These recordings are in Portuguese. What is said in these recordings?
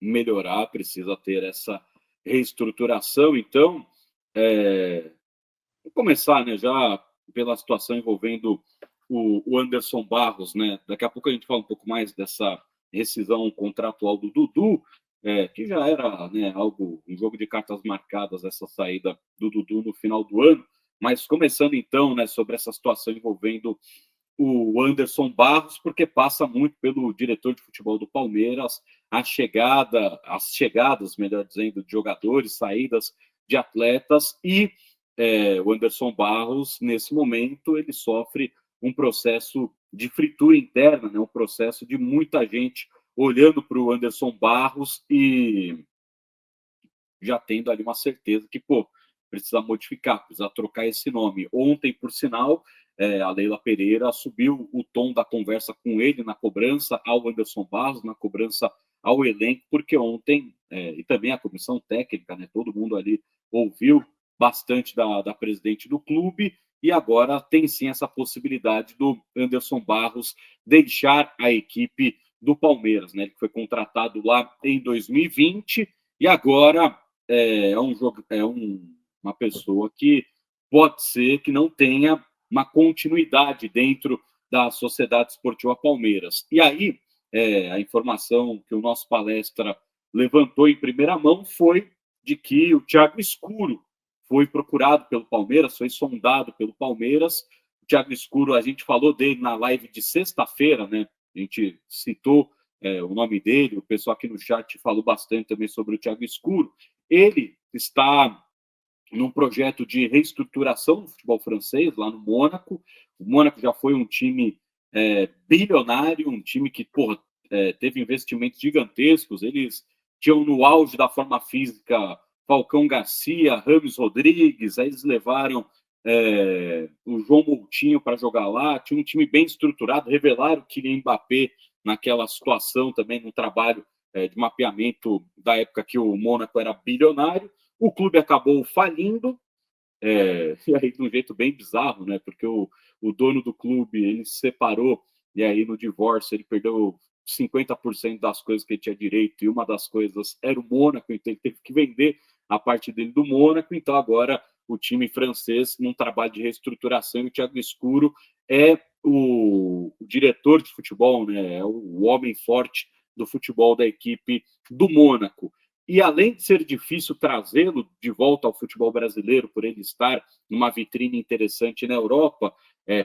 melhorar, precisa ter essa reestruturação. Então, vou começar, né, já pela situação envolvendo o Anderson Barros, né? Daqui a pouco a gente fala um pouco mais dessa rescisão contratual do Dudu, que já era, né, algo, um jogo de cartas marcadas, essa saída do Dudu no final do ano. Mas começando então, né, sobre essa situação envolvendo o Anderson Barros, porque passa muito pelo diretor de futebol do Palmeiras, as chegadas, melhor dizendo, de jogadores, saídas de atletas, e o Anderson Barros, nesse momento, ele sofre um processo de fritura interna, né? Um processo de muita gente olhando para o Anderson Barros e já tendo ali uma certeza que, pô, precisa modificar, precisa trocar esse nome. Ontem, por sinal, a Leila Pereira subiu o tom da conversa com ele na cobrança ao Anderson Barros, na cobrança ao elenco, porque ontem, e também a comissão técnica, né, todo mundo ali ouviu bastante da presidente do clube, e agora tem sim essa possibilidade do Anderson Barros deixar a equipe do Palmeiras, né? Ele foi contratado lá em 2020 e agora uma pessoa que pode ser que não tenha uma continuidade dentro da Sociedade Esportiva Palmeiras. E aí, a informação que o nosso palestra levantou em primeira mão foi de que o Thiago Escuro foi procurado pelo Palmeiras, foi sondado pelo Palmeiras. O Thiago Escuro, a gente falou dele na live de sexta-feira, né? A gente citou o nome dele, o pessoal aqui no chat falou bastante também sobre o Thiago Escuro. Ele está num projeto de reestruturação do futebol francês, lá no Mônaco. O Mônaco já foi um time bilionário, um time que teve investimentos gigantescos. Eles tinham no auge da forma física Falcão Garcia, Rames Rodrigues, aí eles levaram o João Moutinho para jogar lá, tinha um time bem estruturado, revelaram o Kylian Mbappé naquela situação também, no trabalho de mapeamento da época que o Mônaco era bilionário. O clube acabou falindo, e aí de um jeito bem bizarro, né? Porque o dono do clube, ele se separou, e aí no divórcio ele perdeu 50% das coisas que ele tinha direito, e uma das coisas era o Mônaco, então ele teve que vender a parte dele do Mônaco, então agora o time francês, num trabalho de reestruturação, e o Thiago Escuro é o diretor de futebol, né? É o homem forte do futebol da equipe do Mônaco. E além de ser difícil trazê-lo de volta ao futebol brasileiro, por ele estar numa vitrine interessante na Europa,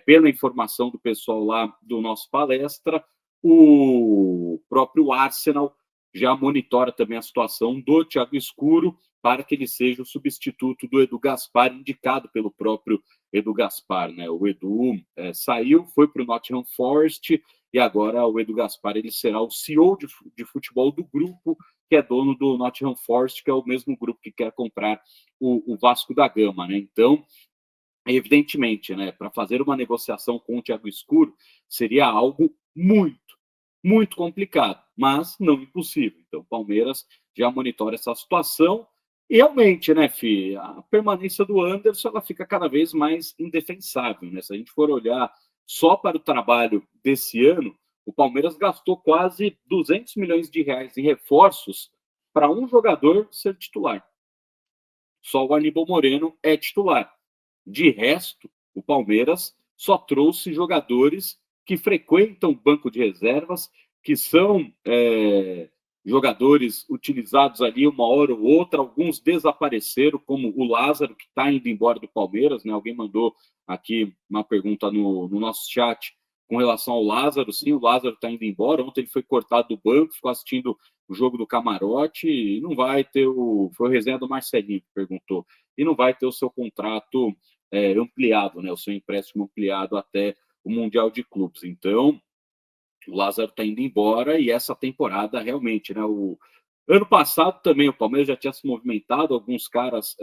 pela informação do pessoal lá do nosso palestra, o próprio Arsenal já monitora também a situação do Thiago Escuro para que ele seja o substituto do Edu Gaspar, indicado pelo próprio Edu Gaspar, né? O Edu saiu, foi para o Nottingham Forest, e agora o Edu Gaspar ele será o CEO de futebol do grupo, que é dono do Nottingham Forest, que é o mesmo grupo que quer comprar o Vasco da Gama, né? Então, evidentemente, né, para fazer uma negociação com o Thiago Escuro seria algo muito, muito complicado, mas não impossível. Então, o Palmeiras já monitora essa situação. E realmente, né, Fih, a permanência do Anderson ela fica cada vez mais indefensável, né? Se a gente for olhar só para o trabalho desse ano, o Palmeiras gastou quase 200 milhões de reais em reforços para um jogador ser titular. Só o Aníbal Moreno é titular. De resto, o Palmeiras só trouxe jogadores que frequentam o banco de reservas, que são jogadores utilizados ali uma hora ou outra. Alguns desapareceram, como o Lázaro, que está indo embora do Palmeiras, né? Alguém mandou aqui uma pergunta no nosso chat com relação ao Lázaro. Sim, o Lázaro está indo embora. Ontem ele foi cortado do banco, ficou assistindo o jogo do camarote e não vai ter Foi o resenha do Marcelinho que perguntou. E não vai ter o seu contrato ampliado, né? O seu empréstimo ampliado até o Mundial de Clubes. Então, o Lázaro está indo embora e essa temporada realmente, né? O ano passado também o Palmeiras já tinha se movimentado, alguns caras.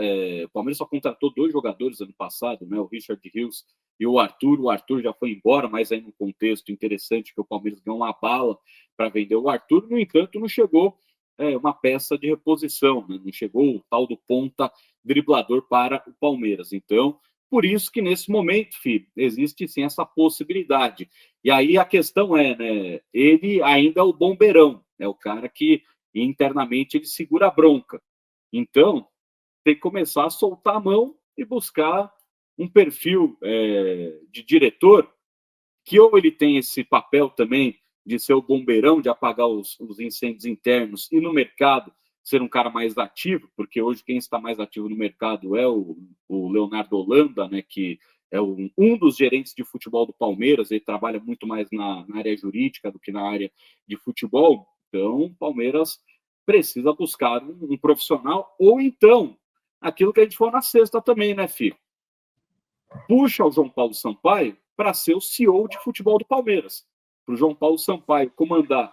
O Palmeiras só contratou 2 jogadores ano passado, né? O Richard Rios e o Arthur. O Arthur já foi embora, mas aí num contexto interessante que o Palmeiras ganhou uma bala para vender o Arthur. No entanto, não chegou uma peça de reposição, né? Não chegou o tal do ponta driblador para o Palmeiras. Então, por isso que nesse momento, Fih, existe sim essa possibilidade. E aí a questão é, né? Ele ainda é o bombeirão, é o cara que e internamente ele segura a bronca. Então, tem que começar a soltar a mão e buscar um perfil de diretor que ou ele tem esse papel também de ser o bombeirão, de apagar os incêndios internos, e no mercado ser um cara mais ativo, porque hoje quem está mais ativo no mercado é o Leonardo Holanda, né, que é um dos gerentes de futebol do Palmeiras, ele trabalha muito mais na área jurídica do que na área de futebol. Então, o Palmeiras precisa buscar um profissional, ou então, aquilo que a gente falou na sexta também, né, Fih? Puxa o João Paulo Sampaio para ser o CEO de futebol do Palmeiras. Para o João Paulo Sampaio comandar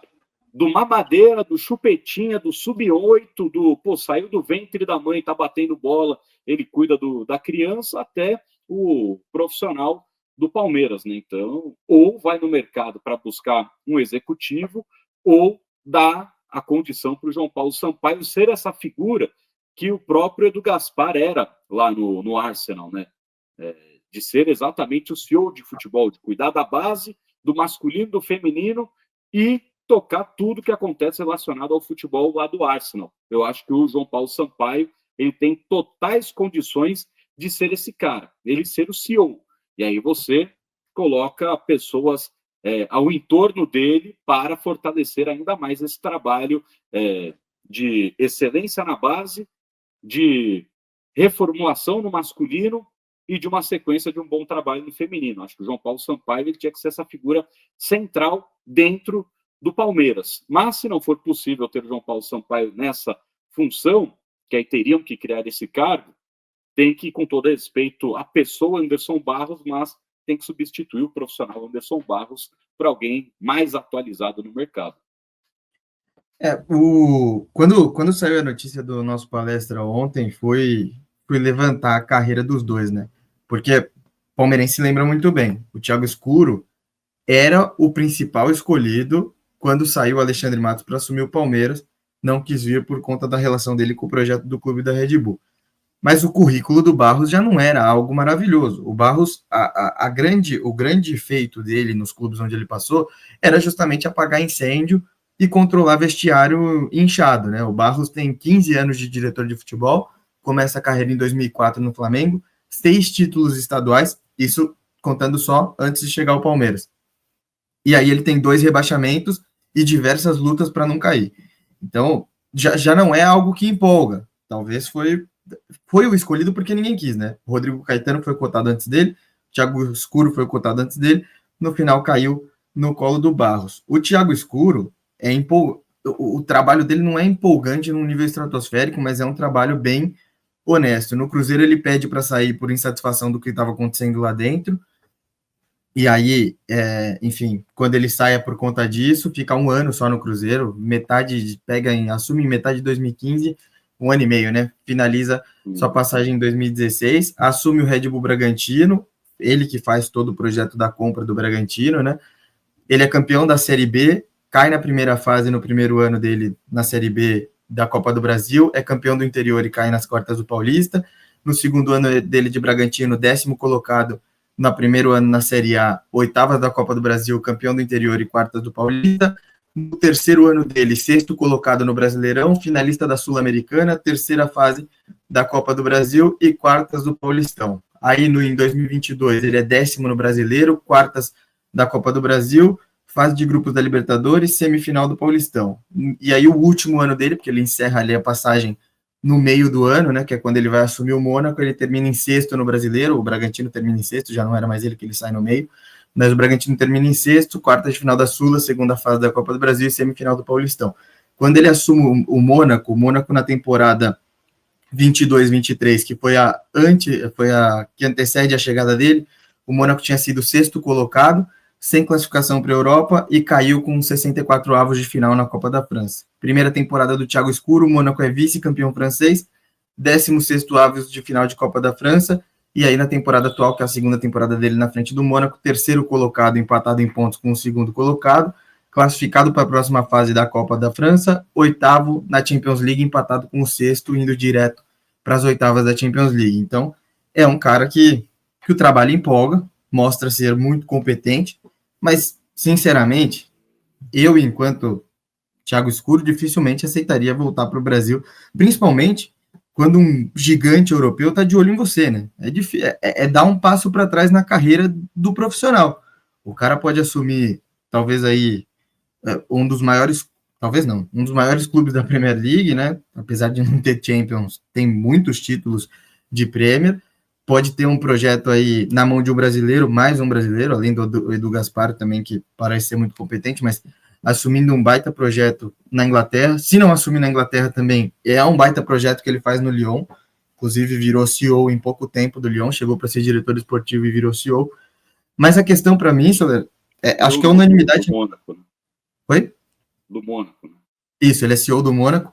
do mamadeira, do chupetinha, do sub-8, saiu do ventre da mãe, tá batendo bola, ele cuida da criança, até o profissional do Palmeiras, né? Então, ou vai no mercado para buscar um executivo, ou dá a condição para o João Paulo Sampaio ser essa figura que o próprio Edu Gaspar era lá no Arsenal, né? De ser exatamente o CEO de futebol, de cuidar da base, do masculino, do feminino e tocar tudo que acontece relacionado ao futebol lá do Arsenal. Eu acho que o João Paulo Sampaio ele tem totais condições de ser esse cara, ele ser o CEO. E aí você coloca pessoas ao entorno dele para fortalecer ainda mais esse trabalho de excelência na base, de reformulação no masculino e de uma sequência de um bom trabalho no feminino. Acho que o João Paulo Sampaio ele tinha que ser essa figura central dentro do Palmeiras. Mas, se não for possível ter o João Paulo Sampaio nessa função, que aí teriam que criar esse cargo, tem que, com todo respeito à pessoa Anderson Barros, mas tem que substituir o profissional Anderson Barros por alguém mais atualizado no mercado. Quando saiu a notícia do nosso palestra ontem, fui levantar a carreira dos dois, né? Porque o palmeirense lembra muito bem. O Thiago Escuro era o principal escolhido quando saiu o Alexandre Matos para assumir o Palmeiras. Não quis vir por conta da relação dele com o projeto do clube da Red Bull. Mas o currículo do Barros já não era algo maravilhoso. O Barros, o grande feito dele nos clubes onde ele passou era justamente apagar incêndio e controlar vestiário inchado, né? O Barros tem 15 anos de diretor de futebol, começa a carreira em 2004 no Flamengo, 6 títulos estaduais, isso contando só antes de chegar ao Palmeiras. E aí ele tem 2 rebaixamentos e diversas lutas para não cair. Então, já não é algo que empolga. Talvez foi o escolhido porque ninguém quis, né? O Rodrigo Caetano foi cotado antes dele, o Thiago Escuro foi cotado antes dele, no final caiu no colo do Barros. O Thiago Escuro o trabalho dele não é empolgante num nível estratosférico, mas é um trabalho bem honesto. No Cruzeiro ele pede para sair por insatisfação do que estava acontecendo lá dentro, e aí, enfim, quando ele sai por conta disso, fica 1 ano só no Cruzeiro, assume em metade de 2015, 1 ano e meio, né? Finaliza sua passagem em 2016, assume o Red Bull Bragantino, ele que faz todo o projeto da compra do Bragantino, né? Ele é campeão da Série B, cai na primeira fase no primeiro ano dele na Série B da Copa do Brasil, é campeão do interior e cai nas quartas do Paulista. No segundo ano dele de Bragantino, 10º colocado no primeiro ano na Série A, 8ª da Copa do Brasil, campeão do interior e quartas do Paulista. No terceiro ano dele, 6º colocado no Brasileirão, finalista da Sul-Americana, terceira fase da Copa do Brasil e quartas do Paulistão. Aí, em 2022, ele é 10º no Brasileiro, quartas da Copa do Brasil, fase de grupos da Libertadores, semifinal do Paulistão. E aí o último ano dele, porque ele encerra ali a passagem no meio do ano, né, que é quando ele vai assumir o Mônaco, ele termina em 6º no Brasileiro, o Bragantino termina em 6º, já não era mais ele que ele sai no meio, mas o Bragantino termina em 6º, quartas de final da Sula, segunda fase da Copa do Brasil e semifinal do Paulistão. Quando ele assume o Mônaco na temporada 22-23, que foi a que antecede a chegada dele, o Mônaco tinha sido 6º colocado, sem classificação para a Europa e caiu com 64 avos de final na Copa da França. Primeira temporada do Thiago Escuro, o Mônaco é vice-campeão francês, 16º avos de final de Copa da França, e aí na temporada atual, que é a segunda temporada dele na frente do Mônaco, terceiro colocado, empatado em pontos com o segundo colocado, classificado para a próxima fase da Copa da França, 8º na Champions League, empatado com o 6º, indo direto para as 8ª da Champions League. Então, é um cara que o trabalho empolga, mostra ser muito competente, mas, sinceramente, eu, enquanto Thiago Escuro dificilmente aceitaria voltar para o Brasil, principalmente quando um gigante europeu está de olho em você, né? É dar um passo para trás na carreira do profissional. O cara pode assumir, talvez aí, um dos maiores, talvez não, um dos maiores clubes da Premier League, né? Apesar de não ter Champions, tem muitos títulos de Premier. Pode ter um projeto aí na mão de um brasileiro, mais um brasileiro, além do Edu Gaspar também, que parece ser muito competente, mas assumindo um baita projeto na Inglaterra. Se não assumir na Inglaterra também, é um baita projeto que ele faz no Lyon. Inclusive virou CEO em pouco tempo do Lyon, chegou para ser diretor esportivo e virou CEO. Mas a questão para mim, Soler, acho que é unanimidade. Do Mônaco, né? Oi? Do Mônaco. Né? Isso, ele é CEO do Mônaco.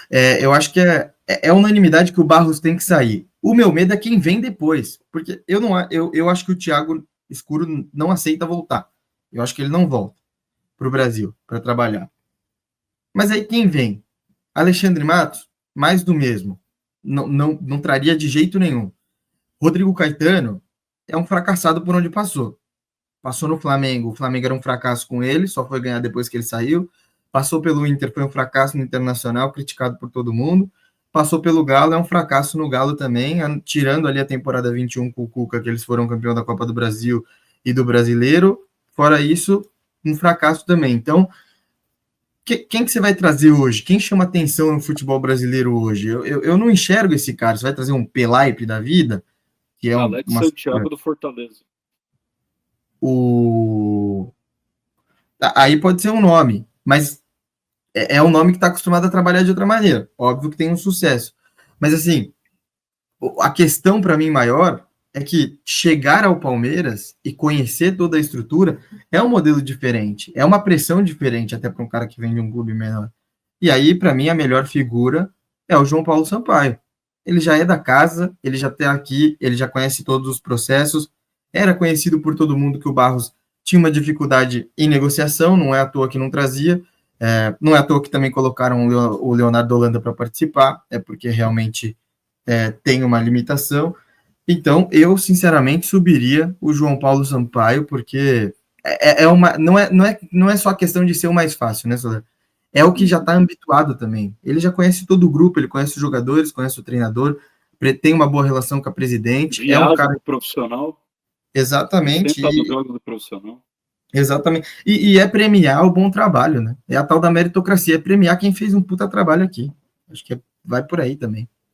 Eu acho que é unanimidade que o Barros tem que sair. O meu medo é quem vem depois, porque eu acho que o Thiago Escuro não aceita voltar. Eu acho que ele não volta para o Brasil para trabalhar. Mas aí quem vem? Alexandre Matos, mais do mesmo. Não traria de jeito nenhum. Rodrigo Caetano é um fracassado por onde passou. Passou no Flamengo, o Flamengo era um fracasso com ele, só foi ganhar depois que ele saiu. Passou pelo Inter, foi um fracasso no Internacional, criticado por todo mundo. Passou pelo Galo, é um fracasso no Galo também, tirando ali a temporada 21 com o Cuca, que eles foram campeão da Copa do Brasil e do Brasileiro. Fora isso, um fracasso também. Então, quem que você vai trazer hoje? Quem chama atenção no futebol brasileiro hoje? Eu não enxergo esse cara. Você vai trazer um Pelaipe da vida? Que é Alex Santiago do Fortaleza. Aí pode ser um nome, mas é um nome que está acostumado a trabalhar de outra maneira. Óbvio que tem um sucesso. Mas, assim, a questão para mim maior é que chegar ao Palmeiras e conhecer toda a estrutura é um modelo diferente, é uma pressão diferente até para um cara que vem de um clube menor. E aí, para mim, a melhor figura é o João Paulo Sampaio. Ele já é da casa, ele já está aqui, ele já conhece todos os processos, era conhecido por todo mundo que o Barros tinha uma dificuldade em negociação, não é à toa que não trazia, não é à toa que também colocaram o Leonardo Holanda para participar, é porque realmente tem uma limitação. Então, eu, sinceramente, subiria o João Paulo Sampaio, porque não é só a questão de ser o mais fácil, né, Soler? É o que já está habituado também. Ele já conhece todo o grupo, ele conhece os jogadores, conhece o treinador, tem uma boa relação com a presidente. Viagem é um cara profissional. Exatamente. Do jogo do profissional. Exatamente. E é premiar o bom trabalho, né? É a tal da meritocracia, é premiar quem fez um puta trabalho aqui. Acho que vai por aí também.